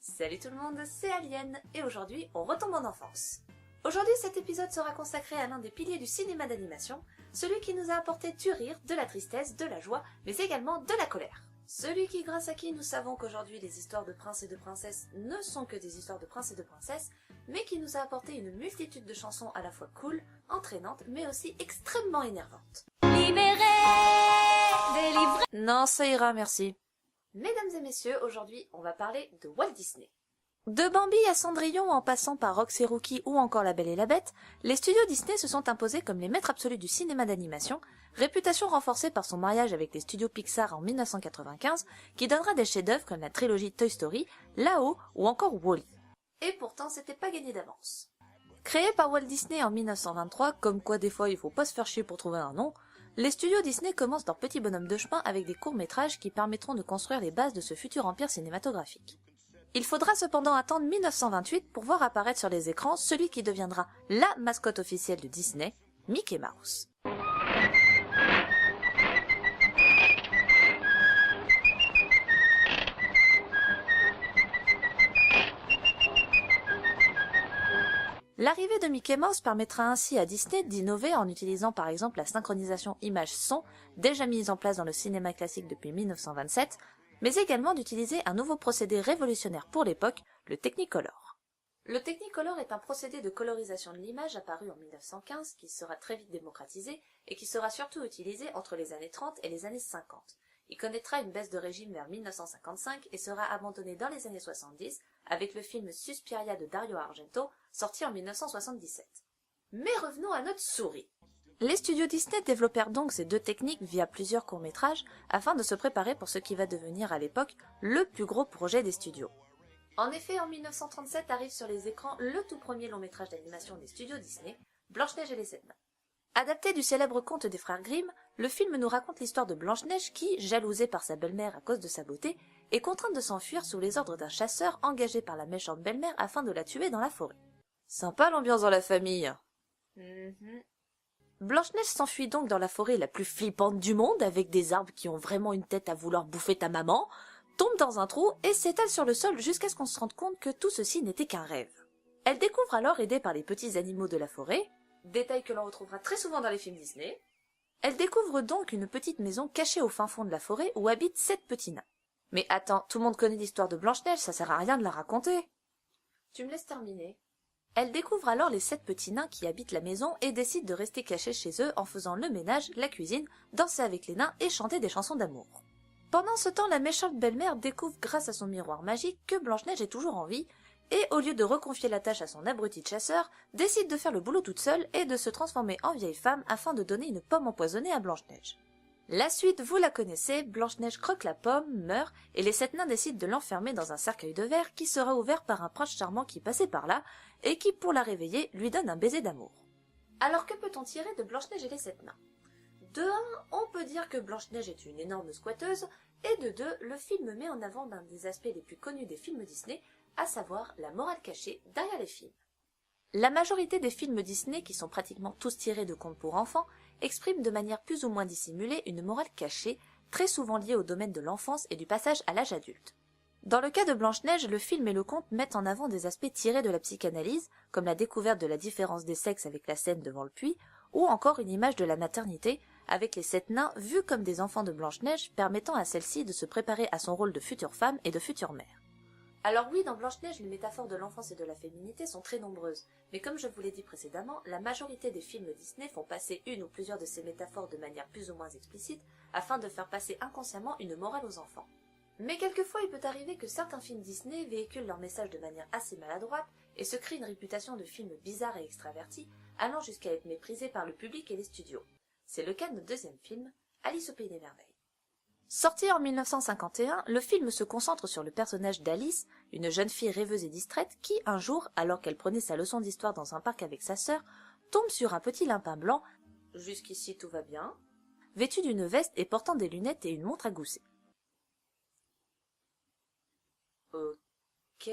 Salut tout le monde, c'est Alien, et aujourd'hui on retombe en enfance. Aujourd'hui cet épisode sera consacré à l'un des piliers du cinéma d'animation, celui qui nous a apporté du rire, de la tristesse, de la joie, mais également de la colère. Celui qui, grâce à qui nous savons qu'aujourd'hui les histoires de princes et de princesses ne sont que des histoires de princes et de princesses, mais qui nous a apporté une multitude de chansons à la fois cool, entraînantes, mais aussi extrêmement énervantes. Libéré, délivré. Non, ça ira, merci. Mesdames et messieurs, aujourd'hui on va parler de Walt Disney. De Bambi à Cendrillon en passant par Rox et Rookie ou encore La Belle et la Bête, les studios Disney se sont imposés comme les maîtres absolus du cinéma d'animation, réputation renforcée par son mariage avec les studios Pixar en 1995, qui donnera des chefs-d'œuvre comme la trilogie Toy Story, Là-haut ou encore Wall-E. Et pourtant c'était pas gagné d'avance. Créé par Walt Disney en 1923, comme quoi des fois il faut pas se faire chier pour trouver un nom, les studios Disney commencent leur petit bonhomme de chemin avec des courts-métrages qui permettront de construire les bases de ce futur empire cinématographique. Il faudra cependant attendre 1928 pour voir apparaître sur les écrans celui qui deviendra la mascotte officielle de Disney, Mickey Mouse. L'arrivée de Mickey Mouse permettra ainsi à Disney d'innover en utilisant par exemple la synchronisation image-son, déjà mise en place dans le cinéma classique depuis 1927, mais également d'utiliser un nouveau procédé révolutionnaire pour l'époque, le Technicolor. Le Technicolor est un procédé de colorisation de l'image apparu en 1915 qui sera très vite démocratisé et qui sera surtout utilisé entre les années 30 et les années 50. Il connaîtra une baisse de régime vers 1955 et sera abandonné dans les années 70 avec le film Suspiria de Dario Argento, sorti en 1977. Mais revenons à notre souris. Les studios Disney développèrent donc ces deux techniques via plusieurs courts-métrages afin de se préparer pour ce qui va devenir à l'époque le plus gros projet des studios. En effet, en 1937 arrive sur les écrans le tout premier long-métrage d'animation des studios Disney, Blanche-Neige et les Sept Nains. Adapté du célèbre conte des frères Grimm, le film nous raconte l'histoire de Blanche-Neige qui, jalousée par sa belle-mère à cause de sa beauté, est contrainte de s'enfuir sous les ordres d'un chasseur engagé par la méchante belle-mère afin de la tuer dans la forêt. Sympa l'ambiance dans la famille. Blanche-Neige s'enfuit donc dans la forêt la plus flippante du monde avec des arbres qui ont vraiment une tête à vouloir bouffer ta maman, tombe dans un trou et s'étale sur le sol jusqu'à ce qu'on se rende compte que tout ceci n'était qu'un rêve. Elle découvre alors, aidée par les petits animaux de la forêt, détail que l'on retrouvera très souvent dans les films Disney, elle découvre donc une petite maison cachée au fin fond de la forêt où habitent 7 petits nains. Mais attends, tout le monde connaît l'histoire de Blanche-Neige, ça sert à rien de la raconter. Tu me laisses terminer. Elle découvre alors les 7 petits nains qui habitent la maison et décide de rester cachée chez eux en faisant le ménage, la cuisine, danser avec les nains et chanter des chansons d'amour. Pendant ce temps, la méchante belle-mère découvre grâce à son miroir magique que Blanche-Neige est toujours en vie et, au lieu de reconfier la tâche à son abruti de chasseur, décide de faire le boulot toute seule et de se transformer en vieille femme afin de donner une pomme empoisonnée à Blanche-Neige. La suite, vous la connaissez, Blanche-Neige croque la pomme, meurt, et les 7 nains décident de l'enfermer dans un cercueil de verre qui sera ouvert par un prince charmant qui passait par là, et qui, pour la réveiller, lui donne un baiser d'amour. Alors que peut-on tirer de Blanche-Neige et les 7 nains? De 1, on peut dire que Blanche-Neige est une énorme squatteuse, et de 2, le film met en avant l'un des aspects les plus connus des films Disney, à savoir la morale cachée derrière les films. La majorité des films Disney, qui sont pratiquement tous tirés de contes pour enfants, expriment de manière plus ou moins dissimulée une morale cachée, très souvent liée au domaine de l'enfance et du passage à l'âge adulte. Dans le cas de Blanche-Neige, le film et le conte mettent en avant des aspects tirés de la psychanalyse, comme la découverte de la différence des sexes avec la scène devant le puits, ou encore une image de la maternité, avec les 7 nains vus comme des enfants de Blanche-Neige, permettant à celle-ci de se préparer à son rôle de future femme et de future mère. Alors oui, dans Blanche-Neige, les métaphores de l'enfance et de la féminité sont très nombreuses, mais comme je vous l'ai dit précédemment, la majorité des films Disney font passer une ou plusieurs de ces métaphores de manière plus ou moins explicite, afin de faire passer inconsciemment une morale aux enfants. Mais quelquefois, il peut arriver que certains films Disney véhiculent leur message de manière assez maladroite et se créent une réputation de films bizarres et extravertis, allant jusqu'à être méprisés par le public et les studios. C'est le cas de notre deuxième film, Alice au Pays des Merveilles. Sorti en 1951, le film se concentre sur le personnage d'Alice, une jeune fille rêveuse et distraite qui, un jour, alors qu'elle prenait sa leçon d'histoire dans un parc avec sa sœur, tombe sur un petit lapin blanc, jusqu'ici tout va bien, vêtu d'une veste et portant des lunettes et une montre à gousset. Ok...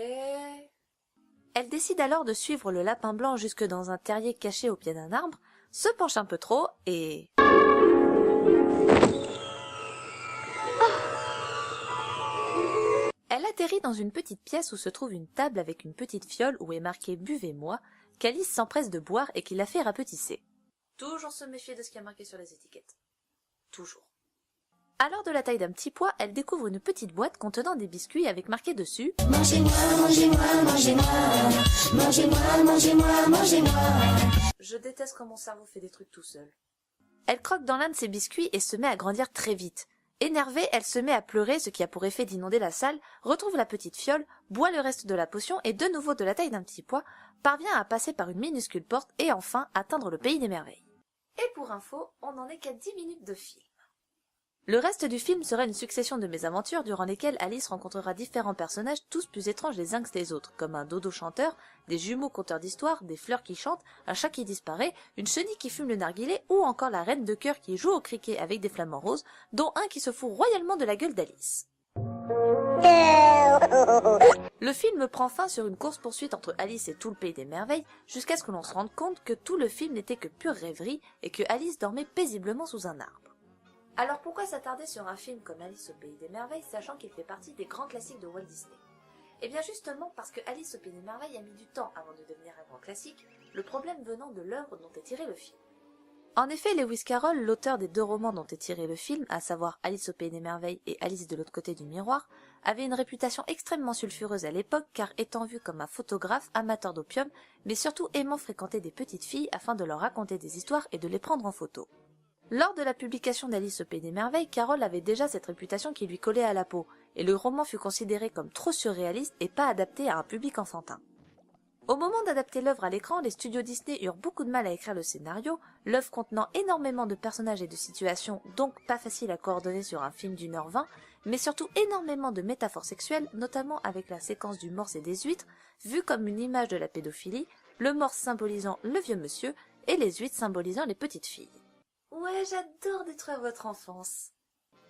Elle décide alors de suivre le lapin blanc jusque dans un terrier caché au pied d'un arbre, se penche un peu trop et... Elle atterrit dans une petite pièce où se trouve une table avec une petite fiole où est marqué « Buvez-moi », qu'Alice s'empresse de boire et qui la fait rapetisser. Toujours se méfier de ce qui est marqué sur les étiquettes. Toujours. Alors de la taille d'un petit pois, elle découvre une petite boîte contenant des biscuits avec marqué dessus « Mangez-moi, mangez-moi, mangez-moi, mangez-moi, mangez-moi, mangez-moi ». Je déteste quand mon cerveau fait des trucs tout seul. Elle croque dans l'un de ses biscuits et se met à grandir très vite. Énervée, elle se met à pleurer, ce qui a pour effet d'inonder la salle, retrouve la petite fiole, boit le reste de la potion et de nouveau de la taille d'un petit pois, parvient à passer par une minuscule porte et enfin atteindre le pays des merveilles. Et pour info, on n'en est qu'à 10 minutes de film. Le reste du film sera une succession de mésaventures durant lesquelles Alice rencontrera différents personnages tous plus étranges les uns que les autres, comme un dodo chanteur, des jumeaux conteurs d'histoires, des fleurs qui chantent, un chat qui disparaît, une chenille qui fume le narguilé ou encore la reine de cœur qui joue au cricket avec des flamants roses, dont un qui se fout royalement de la gueule d'Alice. Le film prend fin sur une course-poursuite entre Alice et tout le pays des merveilles, jusqu'à ce que l'on se rende compte que tout le film n'était que pure rêverie et que Alice dormait paisiblement sous un arbre. Alors pourquoi s'attarder sur un film comme Alice au pays des merveilles, sachant qu'il fait partie des grands classiques de Walt Disney? Eh bien justement parce que Alice au pays des merveilles a mis du temps avant de devenir un grand classique, le problème venant de l'œuvre dont est tiré le film. En effet, Lewis Carroll, l'auteur des 2 romans dont est tiré le film, à savoir Alice au pays des merveilles et Alice de l'autre côté du miroir, avait une réputation extrêmement sulfureuse à l'époque car étant vu comme un photographe amateur d'opium, mais surtout aimant fréquenter des petites filles afin de leur raconter des histoires et de les prendre en photo. Lors de la publication d'Alice au pays des merveilles, Carroll avait déjà cette réputation qui lui collait à la peau, et le roman fut considéré comme trop surréaliste et pas adapté à un public enfantin. Au moment d'adapter l'œuvre à l'écran, les studios Disney eurent beaucoup de mal à écrire le scénario, l'œuvre contenant énormément de personnages et de situations, donc pas facile à coordonner sur un film d'1h20, mais surtout énormément de métaphores sexuelles, notamment avec la séquence du morse et des huîtres, vue comme une image de la pédophilie, le morse symbolisant le vieux monsieur et les huîtres symbolisant les petites filles. Ouais, j'adore détruire votre enfance.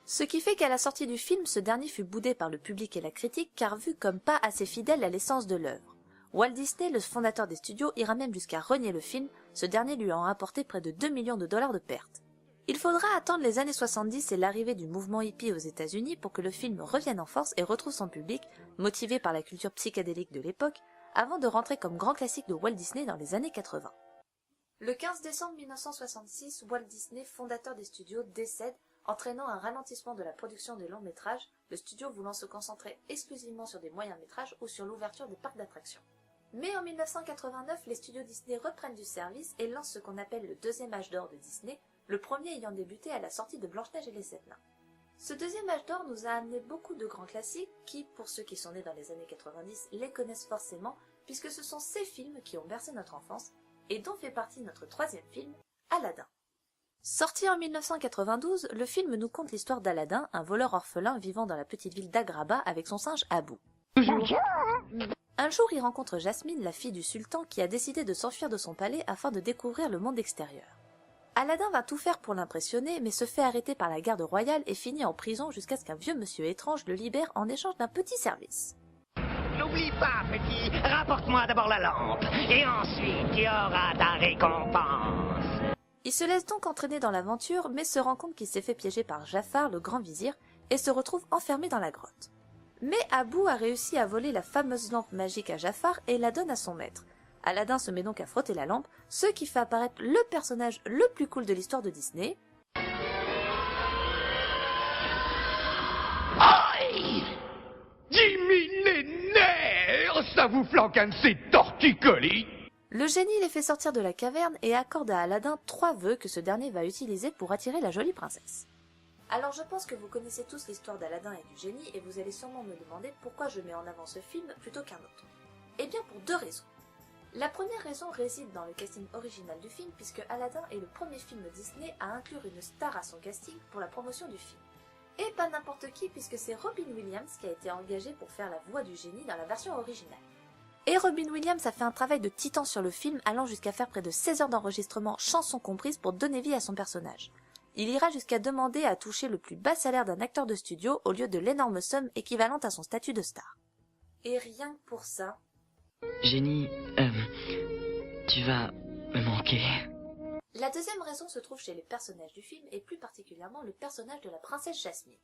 Ce qui fait qu'à la sortie du film, ce dernier fut boudé par le public et la critique car vu comme pas assez fidèle à l'essence de l'œuvre. Walt Disney, le fondateur des studios, ira même jusqu'à renier le film, ce dernier lui en rapporté près de 2 millions de dollars de pertes. Il faudra attendre les années 70 et l'arrivée du mouvement hippie aux États-Unis pour que le film revienne en force et retrouve son public, motivé par la culture psychédélique de l'époque, avant de rentrer comme grand classique de Walt Disney dans les années 80. Le 15 décembre 1966, Walt Disney, fondateur des studios, décède, entraînant un ralentissement de la production des longs métrages, le studio voulant se concentrer exclusivement sur des moyens métrages ou sur l'ouverture des parcs d'attractions. Mais en 1989, les studios Disney reprennent du service et lancent ce qu'on appelle le deuxième âge d'or de Disney, le premier ayant débuté à la sortie de Blanche-Neige et les 7 nains. Ce deuxième âge d'or nous a amené beaucoup de grands classiques qui, pour ceux qui sont nés dans les années 90, les connaissent forcément, puisque ce sont ces films qui ont bercé notre enfance, et dont fait partie notre 3e film, Aladdin. Sorti en 1992, le film nous conte l'histoire d'Aladin, un voleur orphelin vivant dans la petite ville d'Agraba avec son singe Abou. Un jour, il rencontre Jasmine, la fille du sultan, qui a décidé de s'enfuir de son palais afin de découvrir le monde extérieur. Aladin va tout faire pour l'impressionner, mais se fait arrêter par la garde royale et finit en prison jusqu'à ce qu'un vieux monsieur étrange le libère en échange d'un petit service. N'oublie pas, petit, rapporte-moi d'abord la lampe, et ensuite tu auras ta récompense. Il se laisse donc entraîner dans l'aventure, mais se rend compte qu'il s'est fait piéger par Jafar, le grand vizir, et se retrouve enfermé dans la grotte. Mais Abou a réussi à voler la fameuse lampe magique à Jafar et la donne à son maître. Aladin se met donc à frotter la lampe, ce qui fait apparaître le personnage le plus cool de l'histoire de Disney. Aïe! 10 millénaires! Ça vous flanque un de ces torticolis! Le génie les fait sortir de la caverne et accorde à Aladin 3 vœux que ce dernier va utiliser pour attirer la jolie princesse. Alors je pense que vous connaissez tous l'histoire d'Aladin et du génie et vous allez sûrement me demander pourquoi je mets en avant ce film plutôt qu'un autre. Eh bien pour 2 raisons. La première raison réside dans le casting original du film puisque Aladin est le premier film Disney à inclure une star à son casting pour la promotion du film. Et pas n'importe qui puisque c'est Robin Williams qui a été engagé pour faire la voix du génie dans la version originale. Et Robin Williams a fait un travail de titan sur le film allant jusqu'à faire près de 16 heures d'enregistrement chansons comprises pour donner vie à son personnage. Il ira jusqu'à demander à toucher le plus bas salaire d'un acteur de studio au lieu de l'énorme somme équivalente à son statut de star. Et rien que pour ça... Génie, tu vas me manquer. La deuxième raison se trouve chez les personnages du film et plus particulièrement le personnage de la princesse Jasmine.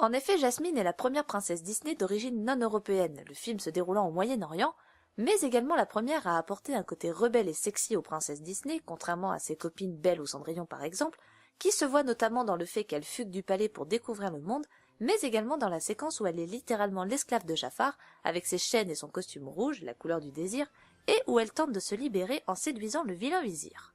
En effet, Jasmine est la première princesse Disney d'origine non européenne, le film se déroulant au Moyen-Orient, mais également la première à apporter un côté rebelle et sexy aux princesses Disney, contrairement à ses copines Belle ou Cendrillon par exemple, qui se voit notamment dans le fait qu'elle fugue du palais pour découvrir le monde, mais également dans la séquence où elle est littéralement l'esclave de Jafar, avec ses chaînes et son costume rouge, la couleur du désir, et où elle tente de se libérer en séduisant le vilain vizir.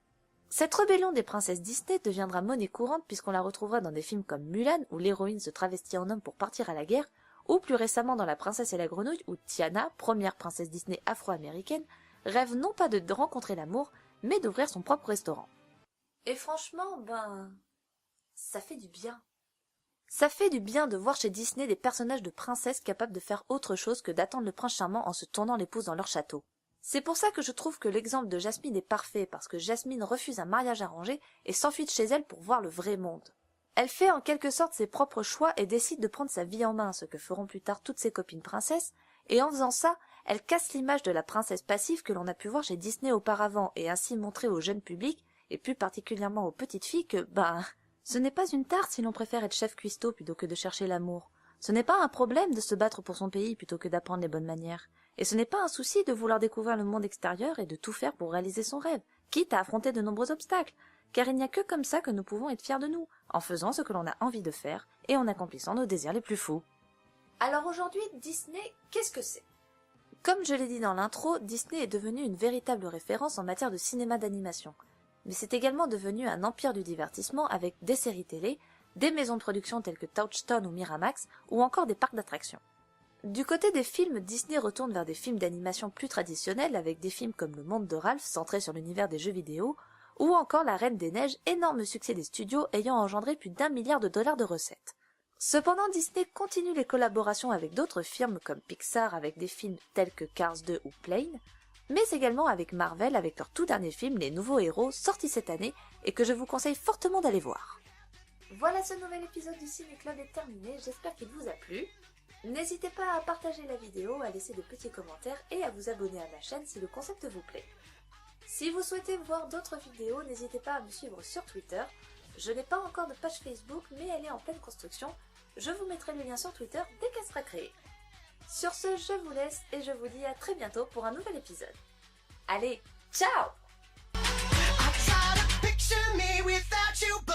Cette rébellion des princesses Disney deviendra monnaie courante puisqu'on la retrouvera dans des films comme Mulan, où l'héroïne se travestit en homme pour partir à la guerre, ou plus récemment dans La Princesse et la Grenouille, où Tiana, première princesse Disney afro-américaine, rêve non pas de rencontrer l'amour, mais d'ouvrir son propre restaurant. Et franchement, ça fait du bien. Ça fait du bien de voir chez Disney des personnages de princesses capables de faire autre chose que d'attendre le prince charmant en se tournant les pouces dans leur château. C'est pour ça que je trouve que l'exemple de Jasmine est parfait, parce que Jasmine refuse un mariage arrangé et s'enfuit de chez elle pour voir le vrai monde. Elle fait en quelque sorte ses propres choix et décide de prendre sa vie en main, ce que feront plus tard toutes ses copines princesses, et en faisant ça, elle casse l'image de la princesse passive que l'on a pu voir chez Disney auparavant et ainsi montrer au jeune public, et plus particulièrement aux petites filles que, ce n'est pas une tare si l'on préfère être chef cuistot plutôt que de chercher l'amour. Ce n'est pas un problème de se battre pour son pays plutôt que d'apprendre les bonnes manières. Et ce n'est pas un souci de vouloir découvrir le monde extérieur et de tout faire pour réaliser son rêve, quitte à affronter de nombreux obstacles. Car il n'y a que comme ça que nous pouvons être fiers de nous, en faisant ce que l'on a envie de faire et en accomplissant nos désirs les plus fous. Alors aujourd'hui, Disney, qu'est-ce que c'est ? Comme je l'ai dit dans l'intro, Disney est devenu une véritable référence en matière de cinéma d'animation. Mais c'est également devenu un empire du divertissement avec des séries télé, des maisons de production telles que Touchstone ou Miramax, ou encore des parcs d'attractions. Du côté des films, Disney retourne vers des films d'animation plus traditionnels avec des films comme Le Monde de Ralph, centré sur l'univers des jeux vidéo, ou encore La Reine des Neiges, énorme succès des studios ayant engendré plus d'1 milliard de dollars de recettes. Cependant, Disney continue les collaborations avec d'autres firmes comme Pixar avec des films tels que Cars 2 ou Plane, mais également avec Marvel avec leur tout dernier film Les Nouveaux Héros, sorti cette année et que je vous conseille fortement d'aller voir. Voilà, ce nouvel épisode du Ciné Club est terminé, j'espère qu'il vous a plu. N'hésitez pas à partager la vidéo, à laisser de petits commentaires et à vous abonner à ma chaîne si le concept vous plaît. Si vous souhaitez voir d'autres vidéos, n'hésitez pas à me suivre sur Twitter. Je n'ai pas encore de page Facebook, mais elle est en pleine construction. Je vous mettrai le lien sur Twitter dès qu'elle sera créée. Sur ce, je vous laisse et je vous dis à très bientôt pour un nouvel épisode. Allez, ciao! I try to picture me without you, but